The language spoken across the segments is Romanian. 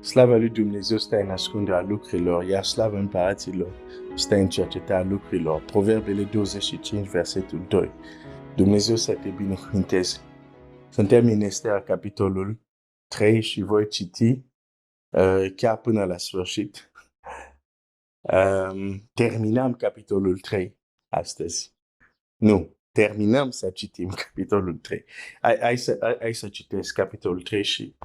Slava lui Dumnezeu stă în ascunderea lucrurilor, iar slava împăraților stă în cercetarea lucrurilor. Proverbele 25, versetul 2. Dumnezeu să te binecuvânteze. Suntem în Estera, capitolul 3 și voi citi chiar până la sfârșit. Terminăm capitolul 3 astăzi. Nu, terminăm să citim capitolul 3. Hai să citesc capitolul 3 și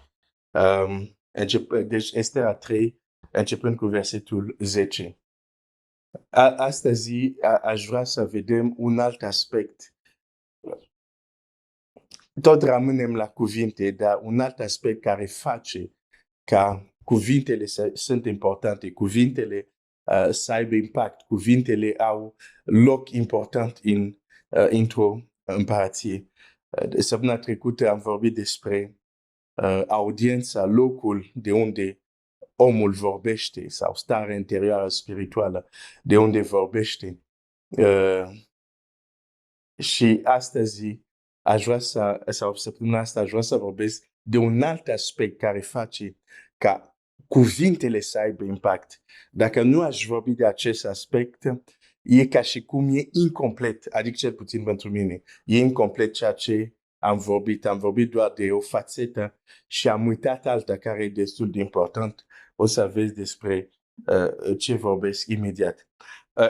deci Estera 3, începând cu versetul 10. Astăzi aș vrea să vedem un alt aspect. Tot rămânem la cuvinte, dar un alt aspect care face ca cuvintele sunt importante, cuvintele să aibă impact, cuvintele au loc important într-o împărație. Săptămâna trecută am vorbit despre audiența, locul de unde omul vorbește sau starea interioară spirituală de unde vorbește. Și astăzi aș vrea sau săptămâna asta aș vrea să vorbesc de un alt aspect care face ca cuvintele să aibă impact. Dacă nu aș vorbi de acest aspect, e ca și cum e incomplet, adică cel puțin pentru mine, e incomplet ceea ce am vorbit. Am vorbit doar de o fațetă și am uitat alta care e destul de important. O să vezi despre ce vorbesc imediat.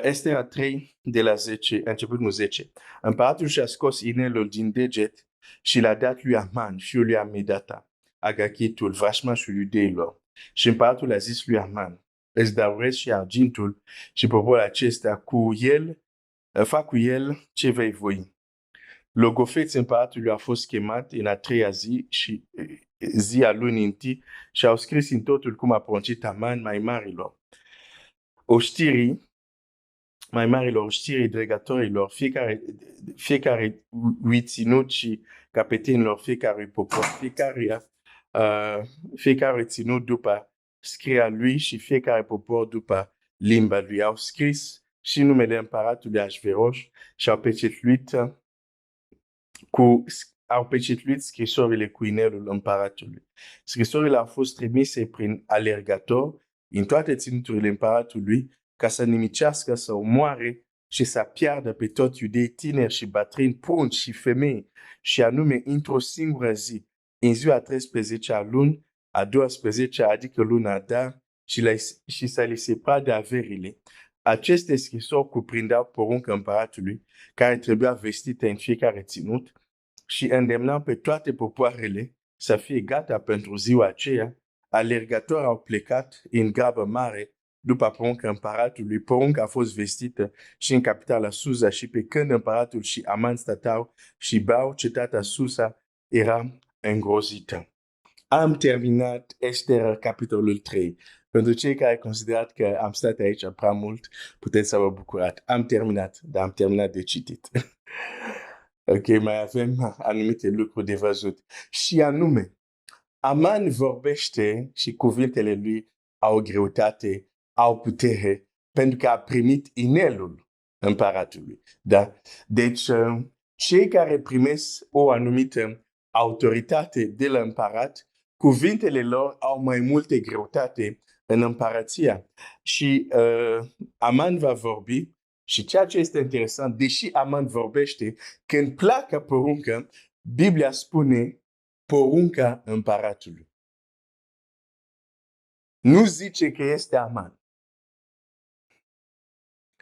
Estera 3 de la 10, început cu 10. Împăratul și-a scos inelul din deget și l-a dat lui Aman, fiul lui Amedata, Agachitul, vrăjmașul iudeilor. Și împăratul a zis lui Aman: îți daurez și argintul și poporul acesta cu el, fac cu el ce vei voi. Logofeț împăratului a fost chemat în a treia zi și zi a lunii întâi și au scris în totul cum a poruncit Aman mai marilor, oștirii dregătorilor, fiecare ținut și capetenilor fiecare popor, fiecare ținut după scrierea lui și fiecare popor după limba lui. Au scris și numele împăratului Ahasveros și au pecetluit scrisorile cu inelul împăratului. Scrisorile au fost trimise prin alergator în toate ținuturile împăratului ca să nimicească, să omoare și să piardă pe toți iudei tineri și bătrâni, prunci și femei, și anume într-o singură zi, în ziua 13 a luni, a 12, adică luna Adar, și să li se pradă averile. Aceste scrisori cuprindeau poruncă împăratului, care trebuia vestite în fiecare ținut, și îndemnau pe toate popoarele să fie gata pentru ziua aceea. Alergători au plecat în grabă mare după porunca împăratului. Porunca a fost vestită și în capitala Susa, și pe când împăratul și Aman stăteau și beau, cetatea Susa era îngrozită. Am terminat Estera, capitolul 3. Pentru cei care considerat că am stat aici prea mult, puteți să vă bucurați. Am terminat, dar am terminat de citit. Ok, mai avem anumite lucruri de văzut. Și anume, Aman vorbește și cuvintele lui au greutate, au putere, pentru că a primit inelul împăratului. Da? Deci, cei care primesc o anumită autoritate de la împărat, cuvintele lor au mai multe greutate în împărația. Și Aman va vorbi. Și ceea ce este interesant, deși Aman vorbește, când pleacă poruncă, Biblia spune porunca împăratului. Nu zice că este Aman.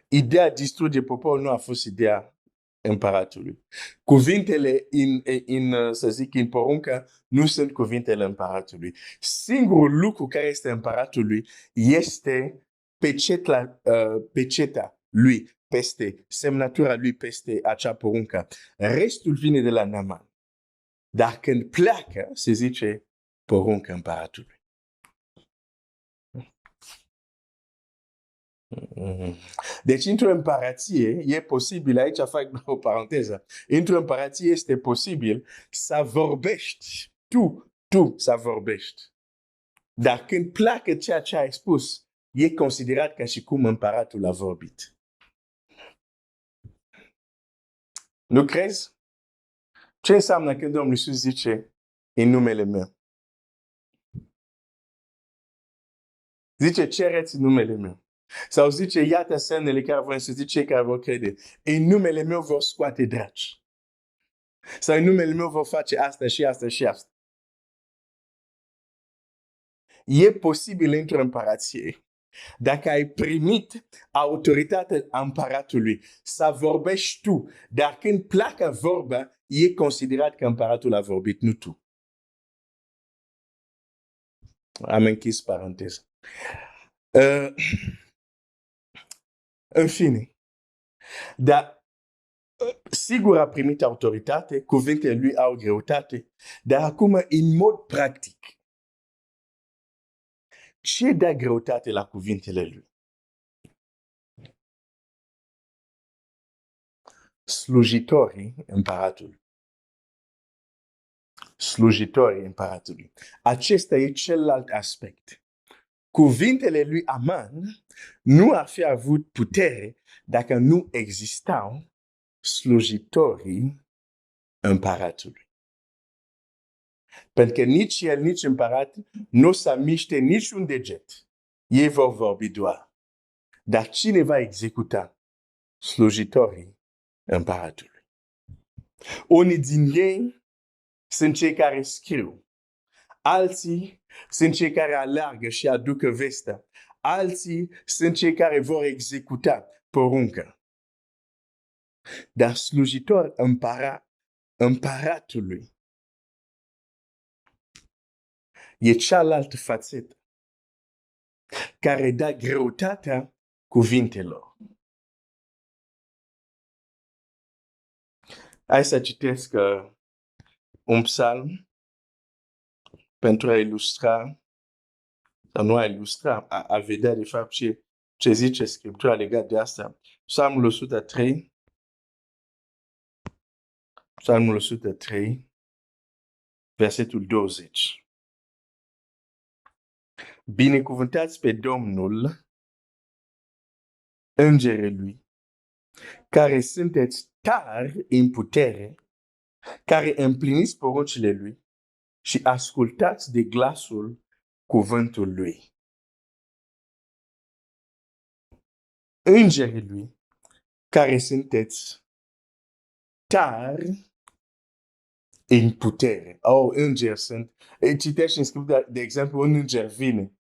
Ideea distruge poporul nu a fost ideea împăratului. Cuvintele să zic, în poruncă nu sunt cuvintele împăratului. Singurul lucru care este împăratului este peceta lui peste, semnătura lui peste acea poruncă. Restul vine de la Naman. Dar când pleacă, se zice poruncă împăratului. Deci, într-o împărație, e posibil, aici fac o paranteză, într-o împărație este posibil să vorbești, tu să vorbești. Dar când pleacă ceea ce ai spus, e considerat ca și cum împăratul a vorbit. Nu crezi? Ce înseamnă când Domnul Iisus zice în numele meu? Zice, cereți în numele meu. Sau zice, iată semnele care vor însoți cei care vor crede. În numele meu vor scoate draci. Sau în numele meu vor face asta și asta și asta. E posibil într-o împărație, dacă ai primit autoritatea împăratului, să vorbești tu, dar când pleacă vorba, e considerat că împăratul a vorbit, nu tu. Am închis paranteza. În fine, dar sigur a primit autoritate, cuvintele lui au greutate, dar acum, în mod practic, ce dă greutate la cuvintele lui? Slujitorii împăratului. Slujitorii împăratului. Acesta e celălalt aspect. Cuvintele lui Aman nu ar fi avut putere dacă nu existau slujitorii împăratului. Pentru că nici el, nici împăratul nu o să miște niciun deget. Ei vor vorbi doar. Dar cine va executa? Slujitorii împăratului. Unii din ei sunt cei care scriu. Alții sunt cei care alergă și aducă vestea. Alții sunt cei care vor executa porunca. Dar slujitor împăratului e cealaltă fațetă care dă greutatea cuvintelor. Hai să citesc un psalm pentru a ilustra, sau nu a ilustra, a vedea de fapt ce zice Scriptura legat de asta. Psalmul 103, versetul 20. Binecuvântați pe Domnul, îngerii lui, care sunteți tari în putere, care împliniți poruncile lui și ascultați de glasul cuvântului lui. Îngerii lui, care sunteți tari în putere. Îngeri sunt. Citești în Scriptură, de exemplu, un înger vine,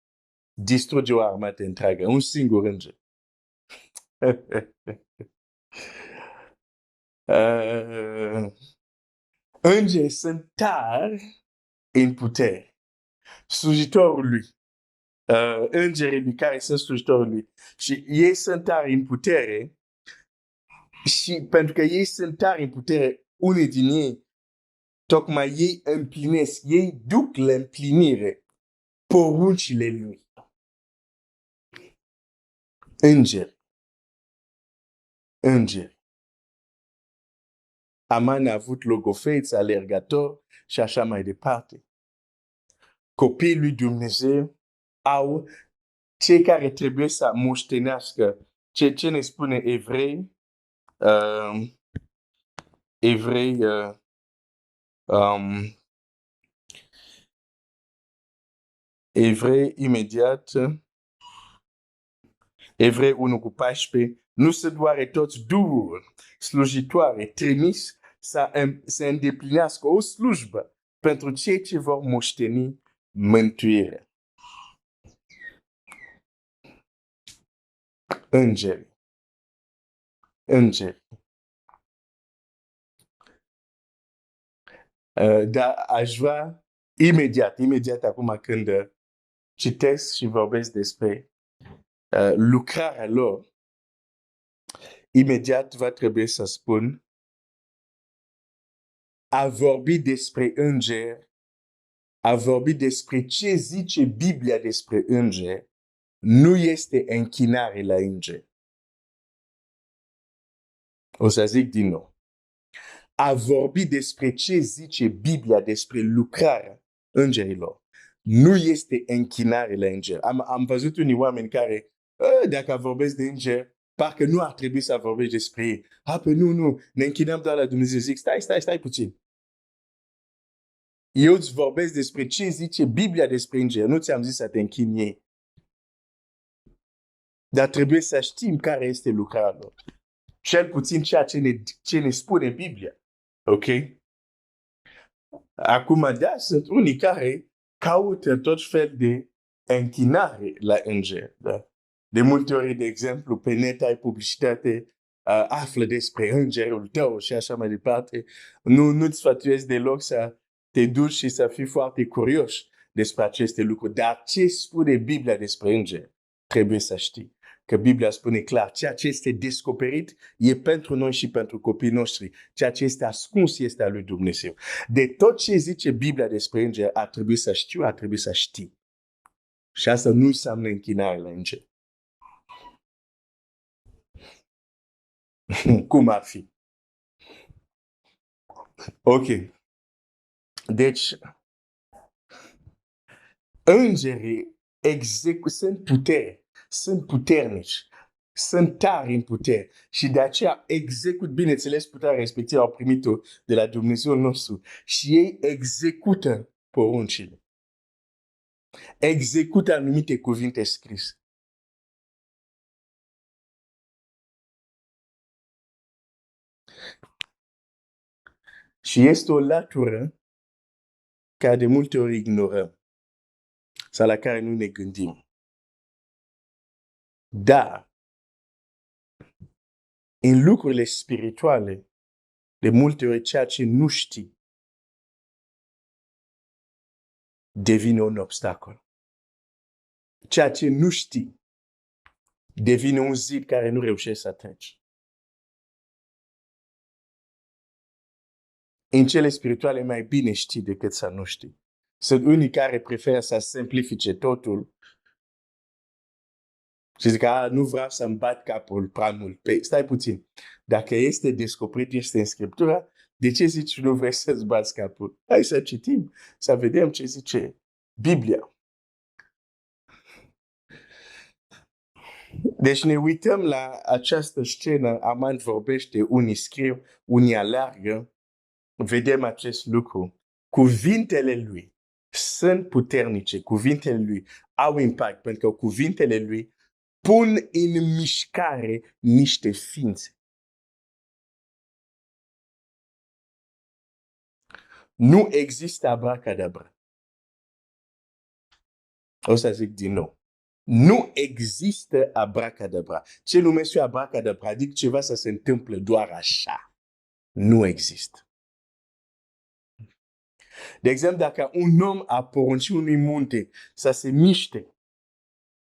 distruge o armată întreagă, un singur înger. Îngeri sunt tari în putere. Slujitorul lui. Îngerii lui care sunt slujitorul lui. Și ei sunt tari în putere. Și pentru că ei sunt tari în putere, unii din ei, tocmai ei împlinesc, ei duc la împlinire poruncile lui. Îngeri. Aman a avut logofeți, alergători și așa mai departe. Copiii lui Dumnezeu au cei care trebuie să moștenească. Ce ne spune Evrei? Evrei imediat. Evrei 1:14. Nu se doare toți dur, slujitoare, trimis să îndeplinească o slujbă pentru cei ce vor moșteni mântuirea. Îngeri. Dar aș vrea imediat acum când citesc și vorbesc despre lucrarea lor, imediat va trebui să spun a vorbi despre îngeri, a vorbi despre ce zice Biblia despre îngeri, nu este închinare la îngeri. O să zic din nou. A vorbi despre ce zice Biblia despre lucrarea îngerilor nu este închinare la îngeri. Am văzut unii oameni care, dacă vorbesc de îngeri, parcă nu ar trebui să vorbești despre ei. Păi nu, ne închinăm doar la Dumnezeu. Zic, stai puțin. Eu îți vorbesc despre ce zice Biblia despre îngeri. Nu ți-am zis să te închini ei. Dar trebuie să știm care este lucrarea lor. Cel puțin ceea ce ne spune Biblia. Ok? Acum, da, sunt unii care caută tot fel de închinare la îngeri. Da? De multe ori, de exemplu, pe net ai publicitate, află despre îngerul tău și așa mai departe. Nu-ți sfătuiesc deloc să te duci și să fii foarte curios despre aceste lucruri. Dar ce spune Biblia despre îngeri? Trebuie să știi. Că Biblia spune clar, ceea ce este descoperit e pentru noi și pentru copiii noștri. Ceea ce este ascuns este a lui Dumnezeu. De tot ce zice Biblia despre îngeri, ar trebui să știu, ar trebui să știi. Și asta nu înseamnă închinare la îngeri. Cum ar fi? Ok. Deci, îngerii sunt putere, sunt puternici, sunt tari în putere și de aceea execut, bineînțeles, puterea respectivă au primit-o de la Dumnezeu nostru și ei execută poruncile. Execută anumite cuvinte scrise. Și este o latură care de multe ori ignorăm sau la care nu ne gândim. Dar, în lucrurile spirituale, de multe ori ceea ce nu știi devine un obstacol. Ceea ce nu știi devine un zid care nu reușești să treci. În cele spirituale mai bine știi decât să nu știi. Sunt unii care preferă să simplifice totul și zic, nu vreau să-mi bat capul prea mult. Păi, stai puțin. Dacă este descoperit, este în Scriptura, de ce zici nu vrei să-ți bați capul? Hai să citim, să vedem ce zice Biblia. Deci ne uităm la această scenă, Aman vorbește, unii scriu, unii alargă, vedem acest lucru. Cuvintele lui sunt puternice, cuvintele lui au impact, pentru că cuvintele lui pun în mișcare niște ființe. Nu există abracadabra. O să zic din nou. Nu există abracadabra. Ce numesc eu abracadabra? Adică ceva să se întâmple doar așa. Nu există. De exemplu, dacă un om a poruncit unui munte să se miște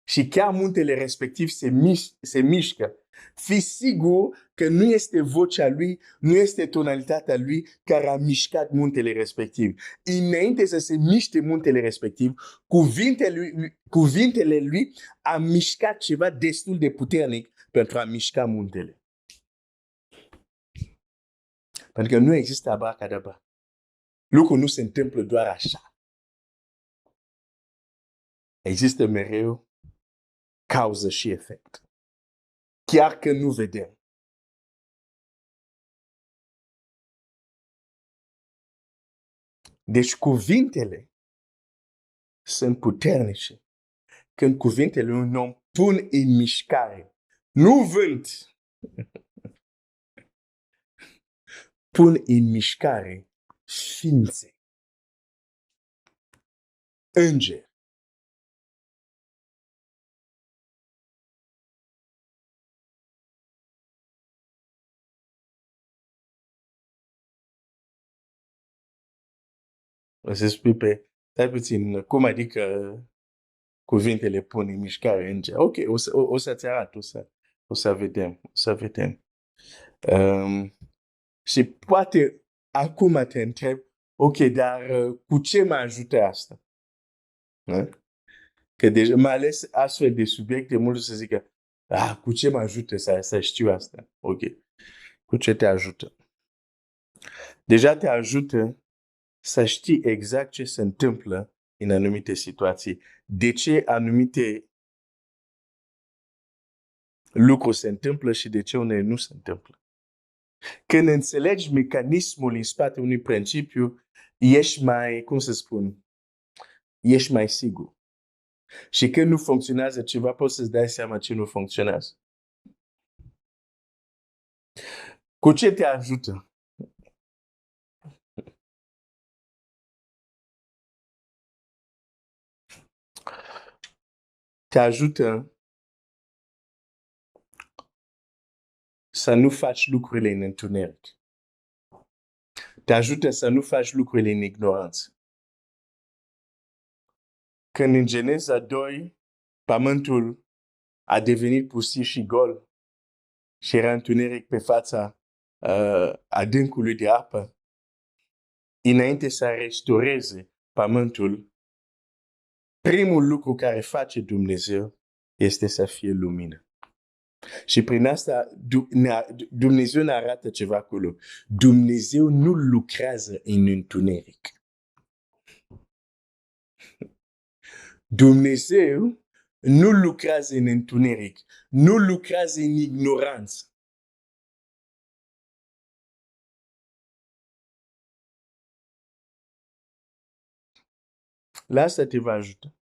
și chiar muntele respectiv se mișcă, fi sigur că nu este vocea lui, nu este tonalitatea lui care a mișcat muntele respectiv. Înainte să se miște muntele respectiv, cuvintele lui a mișcat ceva destul de puternic pentru a mișca muntele. Pentru că nu există abracadabra. Lucrul nu se întâmplă doar așa. Există mereu cauză și efect. Chiar că nu vedem. Deci cuvintele sunt puternice când cuvintele unui om pun în mișcare. Nu vânt. Pun în mișcare ființe. Îngeri. O să spui pe, stai puțin, cum adică cuvintele pun în mișcare îngeri? Ok, o să-ți arăt, o să vedem, o să vedem. Și poate acum te întreb, ok, dar cu ce mă ajută asta? Că deja, mai ales astfel de subiecte, mulți să zică, cu ce mă ajută să știu asta? Ok, cu ce te ajută? Deja te ajută să știi exact ce se întâmplă în anumite situații. De ce anumite lucruri se întâmplă și de ce unele nu se întâmplă. Când înțelegi mecanismul în spate unui principiu, ești mai, cum să spun, ești mai sigur. Și când nu funcționează ceva, poți să-ți dai seama ce nu funcționează. Cu ce te ajută? Te ajută să nu faci lucrurile în întuneric. Te ajută să nu faci lucrurile în ignoranță. Când în Geneza 2, pământul a devenit pustiu și gol și era întuneric pe fața adâncului de apă, înainte să restaureze pământul, primul lucru care face Dumnezeu este să fie lumină. Și prin asta Dumnezeu ne arată ceva acolo. Dumnezeu nu lucrează în întuneric. Dumnezeu nu lucrează în întuneric, nu lucrează în ignoranță. La asta te va ajuta.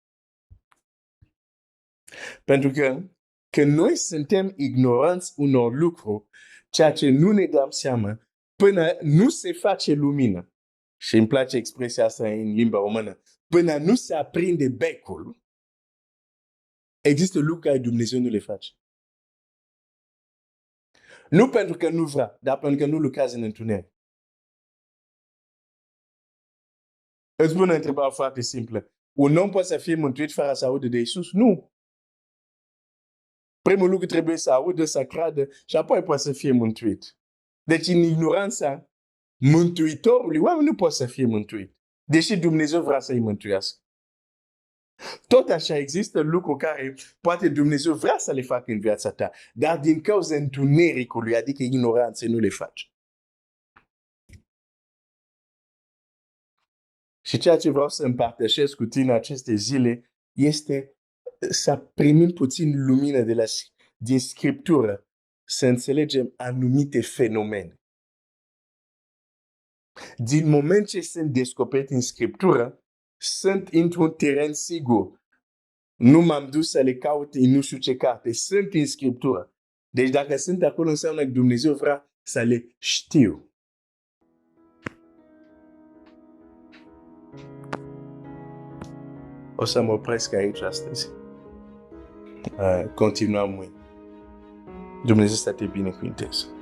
Pentru că când noi suntem ignoranți unor lucruri, ceea ce nu ne dăm seama, până nu se face lumină, și îmi place expresia asta în limba română, până nu se aprinde becul, există lucruri care Dumnezeu nu le face. Nu pentru că nu vrea, dar pentru că nu lucrează în întuneric. Îți pun o întrebare foarte simplă. Un om poate să fie mântuit fără să audă de Iisus? Nu. Primul lucru trebuie să audă, să creadă și apoi poate să fie mântuit. Deci în ignoranța Mântuitorului, oamenii nu pot să fie mântuit. Deși Dumnezeu vrea să-i mântuiască. Tot așa există lucruri care poate Dumnezeu vrea să le facă în viața ta, dar din cauza întunericului, adică ignoranței, nu le faci. Și ceea ce vreau să împărtășesc cu tine aceste zile este să primim puțin lumină din Scriptură, să înțelegem anumite fenomene. Din moment ce sunt descoperite în Scriptură, sunt într-un teren sigur. Nu m-am dus să le caut în nu știu ce carte. Sunt în Scriptură. Deci dacă sunt acolo, înseamnă că Dumnezeu vrea să le știu. O să mă opresc aici astăzi. Continuăm mâine. Dumnezeu să te binecuvânteze.